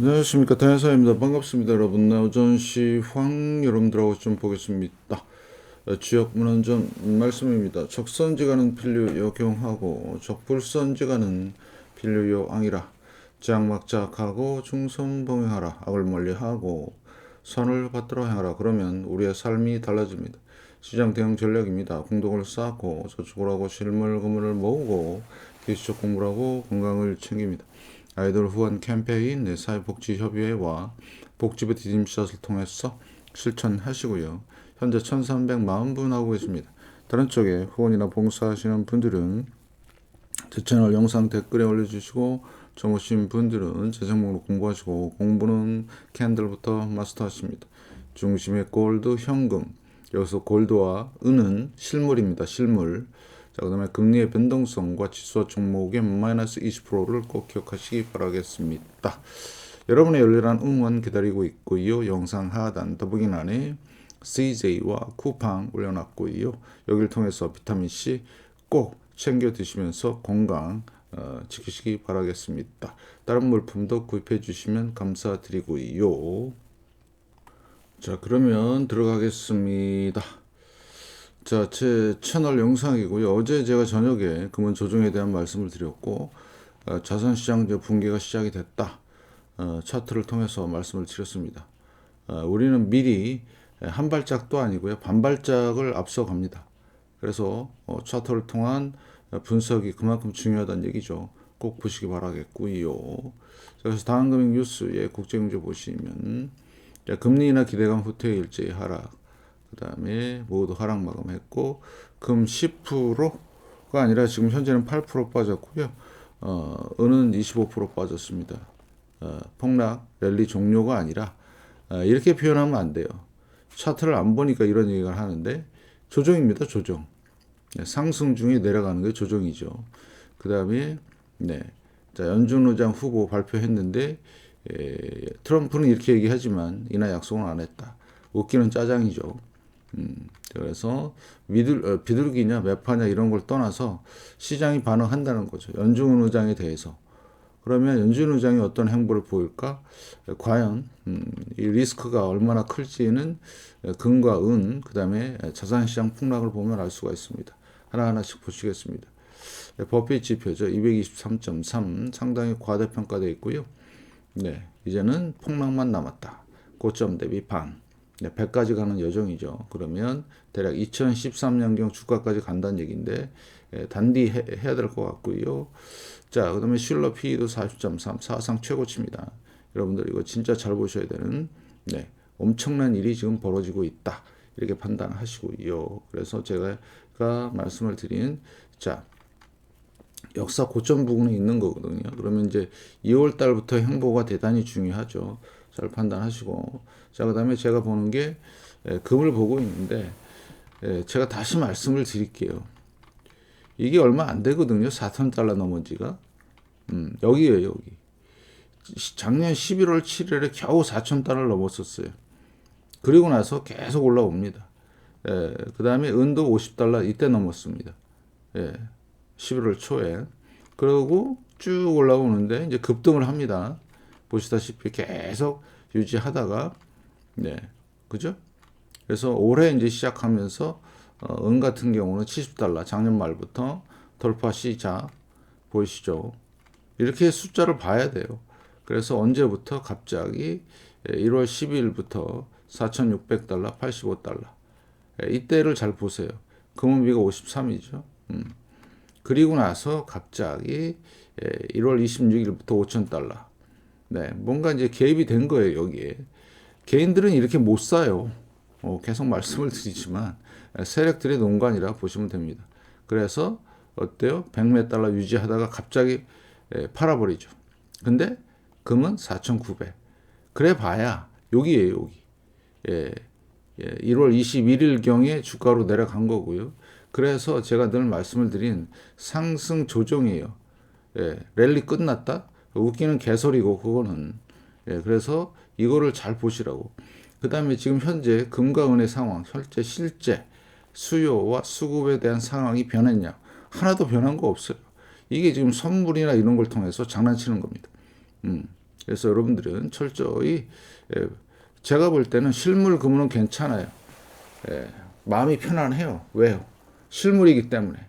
안녕하십니까, 대현사입니다. 반갑습니다. 여러분. 오전시 여러분들하고 좀 보겠습니다. 지역 문헌전 말씀입니다. 적선지가는 필류 역용하고 적불선지가는 필류 요앙이라. 장막작하고 중선봉행하라. 악을 멀리하고 선을 받들어 행하라. 그러면 우리의 삶이 달라집니다. 시장 대응 전략입니다. 공동을 쌓고 저축을 하고 실물 금을 모으고 기술적 공부를 하고 건강을 챙깁니다. 아이돌 후원 캠페인 사회복지협의회와 복지부 디딤샷을 통해서 실천하시고요. 현재 1340분 하고 계십니다. 다른 쪽에 후원이나 봉사하시는 분들은 제 채널 영상 댓글에 올려주시고 정오신 분들은 재생 목록 공부하시고 공부는 캔들부터 마스터하십니다. 중심의 골드 현금, 여기서 골드와 은은 실물입니다. 실물. 자, 그 다음에 금리의 변동성과 지수와 종목의 마이너스 20%를 꼭 기억하시기 바라겠습니다. 여러분의 열렬한 응원 기다리고 있고요. 영상 하단 더보기란에 CJ와 쿠팡 올려놨고요. 여기를 통해서 비타민C 꼭 챙겨 드시면서 건강 지키시기 바라겠습니다. 다른 물품도 구입해 주시면 감사드리고요. 자, 그러면 들어가겠습니다. 자, 제 채널 영상이고요. 어제 제가 저녁에 금원 조정에 대한 말씀을 드렸고, 자산시장 붕괴가 시작이 됐다. 차트를 통해서 말씀을 드렸습니다. 우리는 미리 한 발짝도 아니고요, 반발짝을 앞서갑니다. 그래서 차트를 통한 분석이 그만큼 중요하다는 얘기죠. 꼭 보시기 바라겠고요. 그래서 다음 금융 뉴스의 국제경제 보시면 금리 인하 기대감 후퇴 일제히 하락, 그 다음에 모두 하락 마감했고, 금 10%가 아니라 지금 현재는 8% 빠졌고요. 은은 25% 빠졌습니다. 폭락 랠리 종료가 아니라 이렇게 표현하면 안 돼요. 차트를 안 보니까 이런 얘기를 하는데 조정입니다. 조정. 상승 중에 내려가는 게 조정이죠. 그 다음에 자, 연준 의장 후보 발표했는데 트럼프는 이렇게 얘기하지만 인하 약속은 안 했다. 웃기는 짜장이죠. 그래서 비둘기냐 매파냐 이런 걸 떠나서 시장이 반응한다는 거죠. 연준 의장에 대해서. 그러면 연준 의장이 어떤 행보를 보일까? 과연 이 리스크가 얼마나 클지는 금과 은, 그 다음에 자산시장 폭락을 보면 알 수가 있습니다. 하나하나씩 보시겠습니다. 버핏 지표죠. 223.3 상당히 과대평가되어 있고요. 이제는 폭락만 남았다. 고점 대비 반. 100까지 가는 여정이죠. 그러면 대략 2013년경 주가까지 간다는 얘기인데 단디 해야 될 것 같고요. 자, 그 다음에 실러 P도 40.3 사상 최고치입니다. 여러분들 이거 진짜 잘 보셔야 되는 엄청난 일이 지금 벌어지고 있다. 이렇게 판단하시고요. 그래서 제가 말씀을 드린 자, 역사 고점 부근에 있는 거거든요. 그러면 이제 2월 달부터 행보가 대단히 중요하죠. 잘 판단하시고. 자, 그 다음에 제가 보는 게 금을 보고 있는데 제가 다시 말씀을 드릴게요. 이게 얼마 안 되거든요. 4,000달러 넘은 지가. 여기에요, 여기. 작년 11월 7일에 겨우 4,000달러를 넘었었어요. 그리고 나서 계속 올라옵니다. 그 다음에 은도 50달러 이때 넘었습니다. 11월 초에. 그리고 쭉 올라오는데 이제 급등을 합니다. 보시다시피 계속 유지하다가 그죠? 그래서 올해 이제 시작하면서 은 같은 경우는 70달러 작년 말부터 돌파 시작 보이시죠? 이렇게 숫자를 봐야 돼요. 그래서 언제부터 갑자기 1월 12일부터 4,600달러, 85달러 이때를 잘 보세요. 금은비가 53이죠. 그리고 나서 갑자기 1월 26일부터 5,000달러. 뭔가 이제 개입이 된 거예요, 여기에. 개인들은 이렇게 못 사요. 계속 말씀을 드리지만 세력들의 농간이라 보시면 됩니다. 그래서 어때요? 100몇 달러 유지하다가 갑자기 팔아버리죠. 근데 금은 4,900. 그래 봐야 여기에요, 여기. 1월 21일경에 주가로 내려간 거고요. 그래서 제가 늘 말씀을 드린 상승 조정이에요. 랠리 끝났다? 웃기는 개소리고 그거는. 그래서 이거를 잘 보시라고. 그 다음에 지금 현재 금과 은의 상황, 실제 수요와 수급에 대한 상황이 변했냐? 하나도 변한 거 없어요. 이게 지금 선물이나 이런 걸 통해서 장난치는 겁니다. 그래서 여러분들은 철저히 제가 볼 때는 실물 금은 괜찮아요. 마음이 편안해요. 왜요? 실물이기 때문에.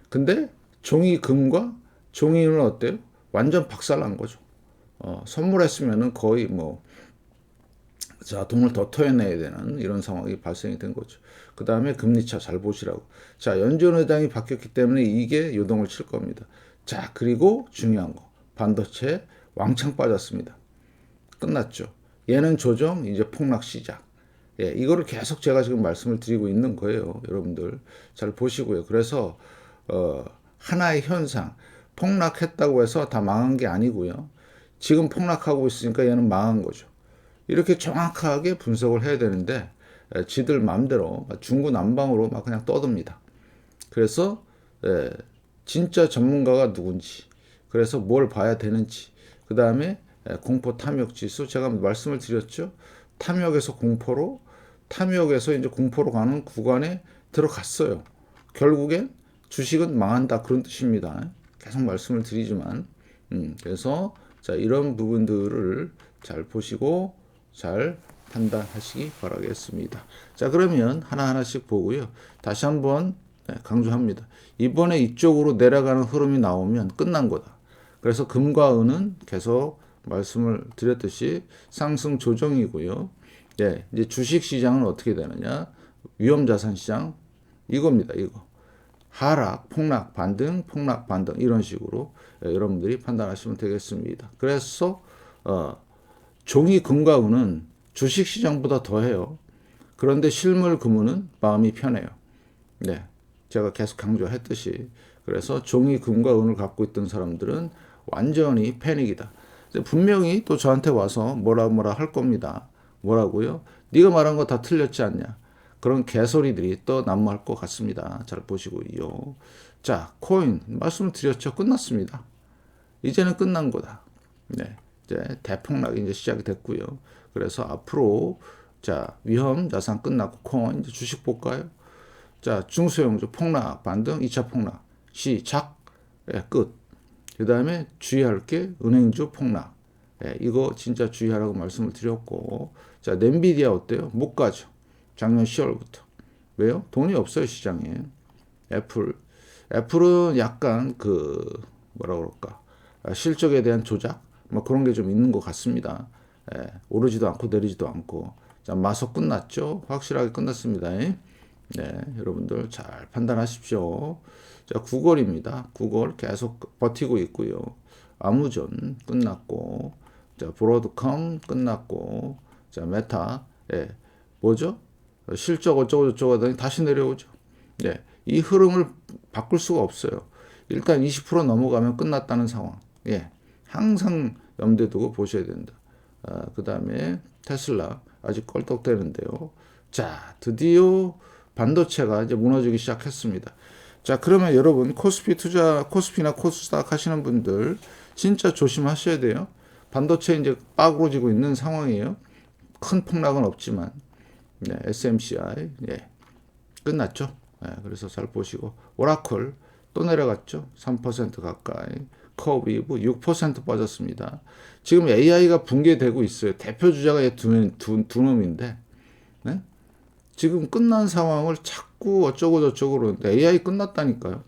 근데 종이금과 종이는 어때요? 완전 박살난 거죠. 선물했으면은 거의 자, 돈을 더 토해내야 되는 이런 상황이 발생이 된 거죠. 그 다음에 금리차 잘 보시라고. 자, 연준 의장이 바뀌었기 때문에 이게 요동을 칠 겁니다. 자, 그리고 중요한 거. 반도체 왕창 빠졌습니다. 끝났죠. 얘는 조정, 이제 폭락 시작. 이거를 계속 제가 지금 말씀을 드리고 있는 거예요. 여러분들 잘 보시고요. 그래서 하나의 현상, 폭락했다고 해서 다 망한 게 아니고요. 지금 폭락하고 있으니까 얘는 망한 거죠. 이렇게 정확하게 분석을 해야 되는데 지들 마음대로 중구난방으로 막 그냥 떠듭니다. 그래서 진짜 전문가가 누군지, 그래서 뭘 봐야 되는지, 그 다음에 공포 탐욕 지수 제가 말씀을 드렸죠. 탐욕에서 공포로, 탐욕에서 이제 공포로 가는 구간에 들어갔어요. 결국엔 주식은 망한다 그런 뜻입니다. 계속 말씀을 드리지만 그래서 자, 이런 부분들을 잘 보시고 잘 판단하시기 바라겠습니다. 자, 그러면 하나하나씩 보고요. 다시 한번 강조합니다. 이번에 이쪽으로 내려가는 흐름이 나오면 끝난 거다. 그래서 금과 은은 계속 말씀을 드렸듯이 상승 조정이고요. 이제 주식 시장은 어떻게 되느냐? 위험자산 시장 이겁니다. 이거. 하락, 폭락, 반등, 폭락, 반등 이런 식으로 여러분들이 판단하시면 되겠습니다. 그래서 종이 금과 은은 주식 시장보다 더해요. 그런데 실물 금은 마음이 편해요. 네, 제가 계속 강조했듯이 그래서 종이 금과 은을 갖고 있던 사람들은 완전히 패닉이다. 분명히 또 저한테 와서 뭐라 할 겁니다. 뭐라고요? 네가 말한 거 다 틀렸지 않냐? 그런 개소리들이 또 난무할 것 같습니다. 잘 보시고요. 자, 코인 말씀을 드렸죠. 끝났습니다. 이제는 끝난 거다. 네, 이제 대폭락이 이제 시작이 됐고요. 그래서 앞으로 자, 위험 자산 끝났고 코인 이제 주식 볼까요? 자, 중소형주 폭락, 반등, 2차 폭락 시작, 끝. 그 다음에 주의할 게 은행주 폭락. 이거 진짜 주의하라고 말씀을 드렸고, 자, 엔비디아 어때요? 못 가죠. 작년 10월부터. 왜요? 돈이 없어요, 시장에. 애플은 약간 뭐라 그럴까. 실적에 대한 조작? 그런 게 좀 있는 것 같습니다. 오르지도 않고 내리지도 않고. 자, 마소 끝났죠? 확실하게 끝났습니다. 네, 여러분들 잘 판단하십시오. 자, 구걸입니다. 구걸 계속 버티고 있고요. 아무존 끝났고, 자, 브로드컴 끝났고, 자, 메타, 뭐죠? 실적 어쩌고 하더니 다시 내려오죠. 이 흐름을 바꿀 수가 없어요. 일단 20% 넘어가면 끝났다는 상황. 항상 염두에 두고 보셔야 된다. 그 다음에 테슬라 아직 껄떡대는데요. 자, 드디어 반도체가 이제 무너지기 시작했습니다. 자, 그러면 여러분 코스피나 코스닥 하시는 분들 진짜 조심하셔야 돼요. 반도체 이제 빠그러지고 있는 상황이에요. 큰 폭락은 없지만 SMCI 끝났죠. 그래서 잘 보시고 오라클 또 내려갔죠. 3% 가까이. 커브이브 6% 빠졌습니다. 지금 AI가 붕괴되고 있어요. 대표 주자가 두 놈인데 지금 끝난 상황을 자꾸 어쩌고 저쩌고 그러는데 AI 끝났다니까요.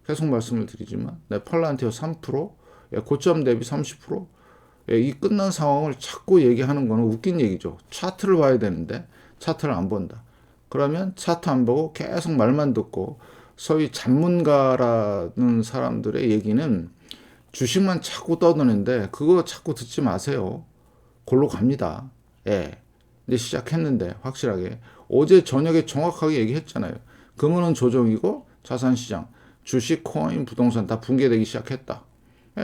계속 말씀을 드리지만 펄란티어 3%, 고점 대비 30%, 이 끝난 상황을 자꾸 얘기하는 거는 웃긴 얘기죠. 차트를 봐야 되는데 차트를 안 본다. 그러면 차트 안 보고 계속 말만 듣고 소위 전문가라는 사람들의 얘기는 주식만 자꾸 떠드는데 그거 자꾸 듣지 마세요. 골로 갑니다. 이제 시작했는데 확실하게 어제 저녁에 정확하게 얘기했잖아요. 금은은 조정이고 자산시장, 주식, 코인, 부동산 다 붕괴되기 시작했다.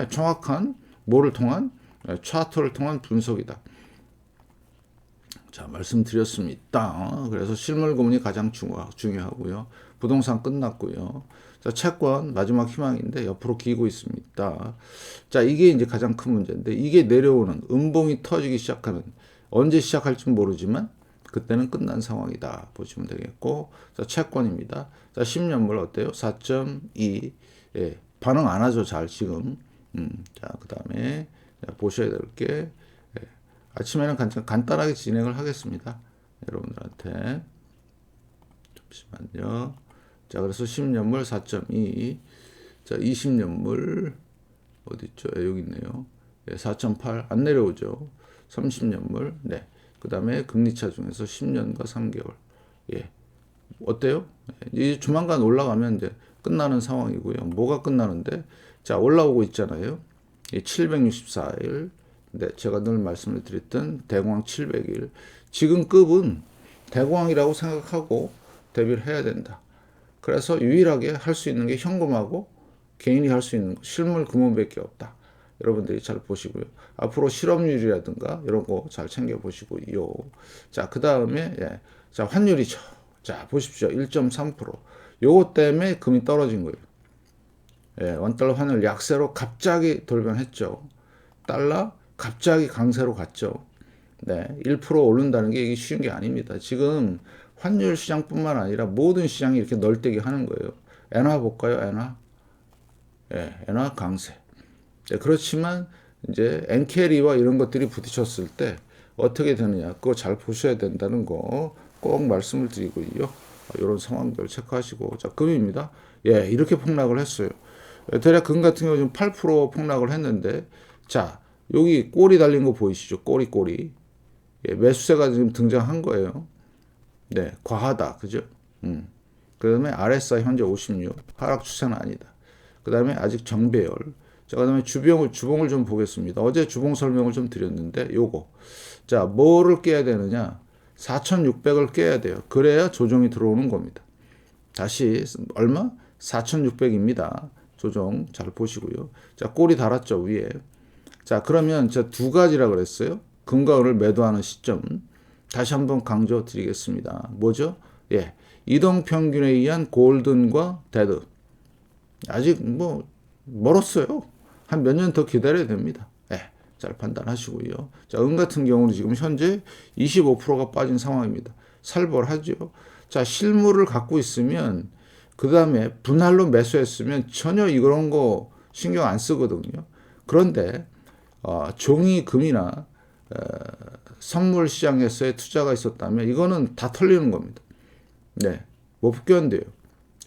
정확한 뭐를 통한 차트를 통한 분석이다. 자, 말씀드렸습니다. 그래서 실물금이 가장 중요하고요. 부동산 끝났고요. 자, 채권 마지막 희망인데 옆으로 기고 있습니다. 자, 이게 이제 가장 큰 문제인데 이게 내려오는 음봉이 터지기 시작하는 언제 시작할지 모르지만 그때는 끝난 상황이다 보시면 되겠고, 자, 채권입니다. 자, 10년물 어때요? 4.2. 반응 안 하죠, 잘 지금. 자, 그 다음에 보셔야 될 게 아침에는 간단하게 진행을 하겠습니다. 여러분들한테. 잠시만요. 자, 그래서 10년물 4.2. 자, 20년물 어디 있죠? 여기 있네요. 4.8 안 내려오죠. 30년물. 네. 그다음에 금리차 중에서 10년과 3개월. 예. 어때요? 이제 조만간 올라가면 이제 끝나는 상황이고요. 뭐가 끝나는데? 자, 올라오고 있잖아요. 764일. 네, 제가 늘 말씀을 드렸던 대공황 700일. 지금 급은 대공황이라고 생각하고 대비를 해야 된다. 그래서 유일하게 할 수 있는 게 현금하고 개인이 할 수 있는 거, 실물 금원밖에 없다. 여러분들이 잘 보시고요. 앞으로 실업률이라든가 이런 거 잘 챙겨 보시고요. 자, 그 다음에 자, 환율이죠. 자, 보십시오. 1.3%. 요거 때문에 금이 떨어진 거예요. 원달러 환율 약세로 갑자기 돌변했죠. 달러 갑자기 강세로 갔죠. 네, 1% 오른다는 게 이게 쉬운 게 아닙니다. 지금 환율 시장뿐만 아니라 모든 시장이 이렇게 널뛰게 하는 거예요. 엔화 볼까요? 엔화. 엔화 강세. 네, 그렇지만 이제 엔캐리와 이런 것들이 부딪혔을 때 어떻게 되느냐, 그거 잘 보셔야 된다는 거 꼭 말씀을 드리고요. 이런 상황들 체크하시고. 자, 금입니다. 이렇게 폭락을 했어요. 대략 금 같은 경우는 8% 폭락을 했는데, 자, 여기 꼬리 달린 거 보이시죠? 꼬리. 매수세가 지금 등장한 거예요. 네, 과하다, 그죠? 그 다음에 RSI 현재 56, 하락 추세는 아니다. 그 다음에 아직 정배열. 자, 그 다음에 주봉을 좀 보겠습니다. 어제 주봉 설명을 좀 드렸는데, 요거. 자, 뭐를 깨야 되느냐? 4,600을 깨야 돼요. 그래야 조정이 들어오는 겁니다. 다시, 얼마? 4,600입니다. 조정 잘 보시고요. 자, 꼬리 달았죠, 위에. 자, 그러면 저 두 가지라 그랬어요. 금과 은을 매도하는 시점. 다시 한번 강조 드리겠습니다. 뭐죠? 이동평균에 의한 골든과 데드. 아직 뭐 멀었어요. 한 몇 년 더 기다려야 됩니다. 잘 판단하시고요. 자, 은 같은 경우는 지금 현재 25%가 빠진 상황입니다. 살벌하죠. 자, 실물을 갖고 있으면 그 다음에 분할로 매수했으면 전혀 이런 거 신경 안 쓰거든요. 그런데 종이 금이나 선물 시장에서의 투자가 있었다면 이거는 다 털리는 겁니다. 네, 못 견뎌요.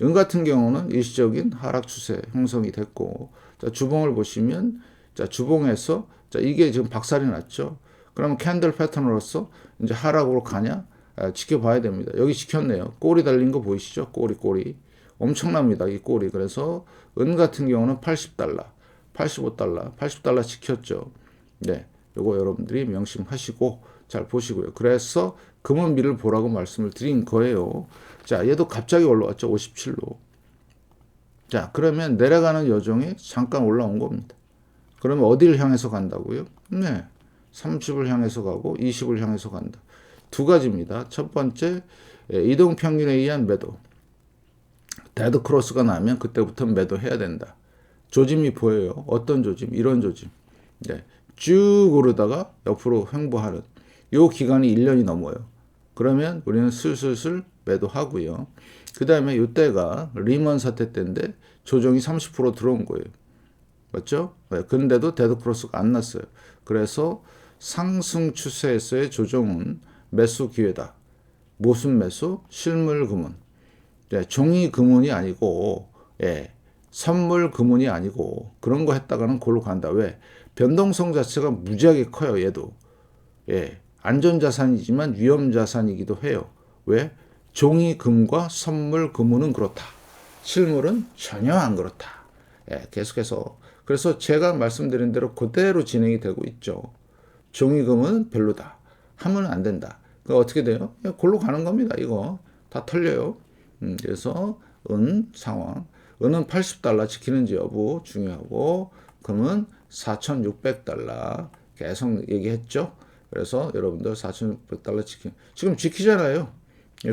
은 같은 경우는 일시적인 하락 추세 형성이 됐고, 자, 주봉을 보시면, 자, 주봉에서, 자, 이게 지금 박살이 났죠. 그러면 캔들 패턴으로서 이제 하락으로 가냐? 지켜봐야 됩니다. 여기 지켰네요. 꼬리 달린 거 보이시죠? 꼬리. 엄청납니다. 이 꼬리. 그래서 은 같은 경우는 80달러, 85달러, 80달러 지켰죠. 네, 요거 여러분들이 명심하시고 잘 보시고요. 그래서 금은 미를 보라고 말씀을 드린 거예요. 자, 얘도 갑자기 올라왔죠. 57로. 자, 그러면 내려가는 여정이 잠깐 올라온 겁니다. 그러면 어디를 향해서 간다고요? 네, 30을 향해서 가고 20을 향해서 간다. 두 가지입니다. 첫 번째, 이동평균에 의한 매도. 데드 크로스가 나면 그때부터 매도해야 된다. 조짐이 보여요. 어떤 조짐? 이런 조짐. 네, 쭉 오르다가 옆으로 횡보하는 요 기간이 1년이 넘어요. 그러면 우리는 슬슬 매도하고요. 그 다음에 이때가 리먼 사태 때인데 조정이 30% 들어온 거예요. 맞죠? 네, 근데도 데드 크로스가 안 났어요. 그래서 상승 추세에서의 조정은 매수 기회다. 무슨 매수? 실물 금은. 네, 종이 금은이 아니고, 선물 금은이 아니고 그런 거 했다가는 골로 간다. 왜? 변동성 자체가 무지하게 커요. 얘도. 안전자산이지만 위험자산이기도 해요. 왜? 종이 금과 선물 금은은 그렇다. 실물은 전혀 안 그렇다. 계속해서. 그래서 제가 말씀드린 대로 그대로 진행이 되고 있죠. 종이 금은 별로다. 하면 안 된다. 그 어떻게 돼요? 골로 가는 겁니다. 이거 다 털려요. 그래서 은 상황. 은은 80달러 지키는지 여부 중요하고, 금은 4,600달러 계속 얘기했죠. 그래서 여러분들 4,600달러 지금 지키잖아요.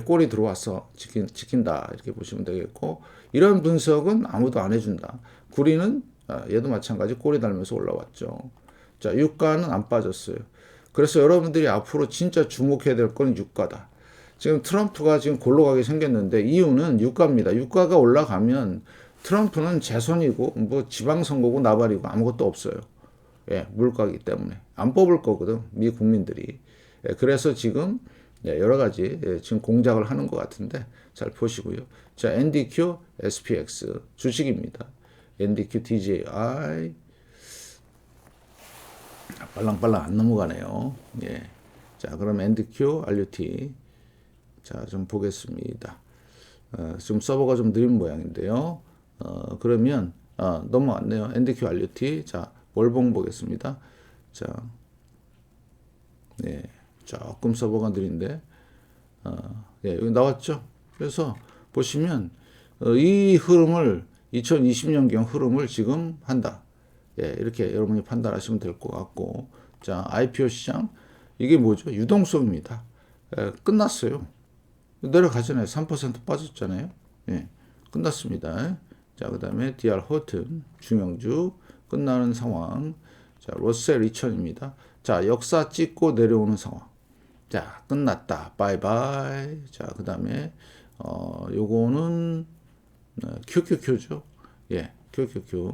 꼬리 들어와서 지킨다 이렇게 보시면 되겠고, 이런 분석은 아무도 안 해준다. 구리는 얘도 마찬가지 꼬리 달면서 올라왔죠. 자, 유가는 안 빠졌어요. 그래서 여러분들이 앞으로 진짜 주목해야 될 건 유가다. 지금 트럼프가 지금 골로 가게 생겼는데 이유는 유가입니다. 유가가 올라가면 트럼프는 재선이고 뭐 지방선거고 나발이고 아무것도 없어요. 예, 물가기 때문에 안 뽑을 거거든 미 국민들이. 예, 그래서 지금 예, 여러 가지 예, 지금 공작을 하는 것 같은데 잘 보시고요. 자, NDQ, SPX 주식입니다. NDQ, DJI 빨랑빨랑 안 넘어가네요. 예. 자, 그럼 NDQ, RUT 자, 좀 보겠습니다. 지금 서버가 좀 느린 모양인데요. 그러면 넘어왔네요. NDQ, RUT 자, 월봉 보겠습니다. 자, 네, 조금 서버가 느린데, 예, 여기 나왔죠. 그래서 보시면 이 흐름을 2020년경 흐름을 지금 한다. 예, 이렇게 여러분이 판단하시면 될 것 같고, 자, IPO 시장 이게 뭐죠? 유동성입니다. 예, 끝났어요. 내려가잖아요. 3% 빠졌잖아요. 예, 끝났습니다. 자, 그 다음에 DR 호튼 중형주 끝나는 상황. 자, 로셀 2000입니다. 자, 역사 찍고 내려오는 상황. 자, 끝났다. 바이바이. 자, 그 다음에 요거는 QQQ죠. 예, QQQ.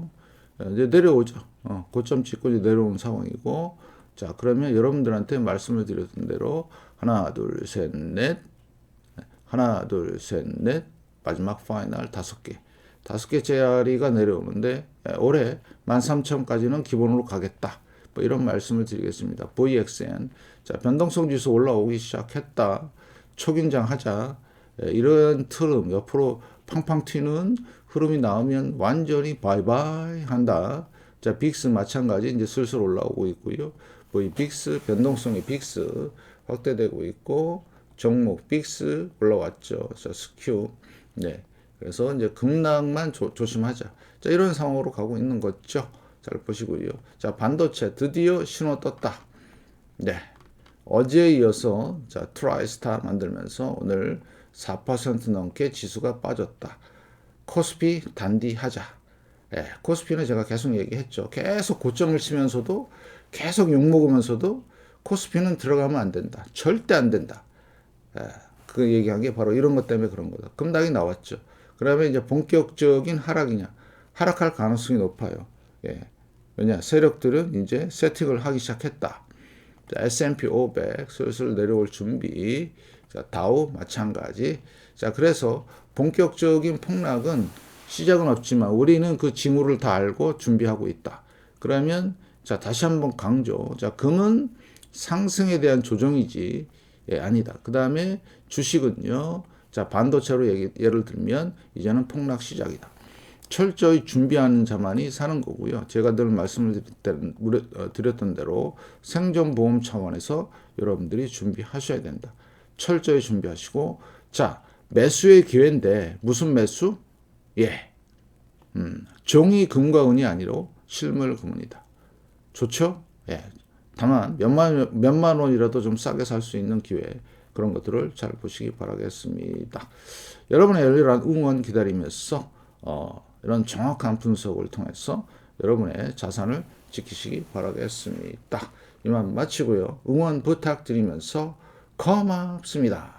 이제 내려오죠. 고점 찍고 이제 내려오는 상황이고. 자, 그러면 여러분들한테 말씀을 드렸던 대로 하나, 둘, 셋, 넷. 하나, 둘, 셋, 넷. 마지막 파이널 5개. 5개 자리가 내려오는데 올해 13,000까지는 기본으로 가겠다. 뭐 이런 말씀을 드리겠습니다. VXN. 자, 변동성 지수 올라오기 시작했다. 초긴장 하자. 이런 틀음, 옆으로 팡팡 튀는 흐름이 나오면 완전히 바이바이 한다. 자, 빅스 마찬가지 이제 슬슬 올라오고 있고요. 이 빅스, 변동성의 빅스 확대되고 있고, 종목 빅스 올라왔죠. 자, 스큐. 네. 그래서 이제 급락만 조심하자. 자, 이런 상황으로 가고 있는 거죠. 잘 보시고요. 자, 반도체 드디어 신호 떴다. 네. 어제에 이어서 자, 트라이스타 만들면서 오늘 4% 넘게 지수가 빠졌다. 코스피 단디하자. 예, 코스피는 제가 계속 얘기했죠. 계속 고점을 치면서도 계속 욕먹으면서도 코스피는 들어가면 안 된다. 절대 안 된다. 예, 그 얘기한 게 바로 이런 것 때문에 그런 거다. 급락이 나왔죠. 그러면 이제 본격적인 하락이냐? 하락할 가능성이 높아요. 예. 왜냐? 세력들은 이제 세팅을 하기 시작했다. 자, S&P 500 슬슬 내려올 준비. 자, 다우 마찬가지. 자, 그래서 본격적인 폭락은 시작은 없지만 우리는 그 징후를 다 알고 준비하고 있다. 그러면 자, 다시 한번 강조. 자, 금은 상승에 대한 조정이지 예, 아니다. 그 다음에 주식은요. 자, 반도체로 예를 들면 이제는 폭락 시작이다. 철저히 준비하는 자만이 사는 거고요. 제가 늘 말씀을 드렸던 대로 생존보험 차원에서 여러분들이 준비하셔야 된다. 철저히 준비하시고 자, 매수의 기회인데 무슨 매수? 예, 종이 금과 은이 아니라 실물 금은이다. 좋죠? 예. 다만 몇만 원이라도 좀 싸게 살 수 있는 기회 그런 것들을 잘 보시기 바라겠습니다. 여러분의 열렬한 응원 기다리면서 이런 정확한 분석을 통해서 여러분의 자산을 지키시기 바라겠습니다. 이만 마치고요. 응원 부탁드리면서 고맙습니다.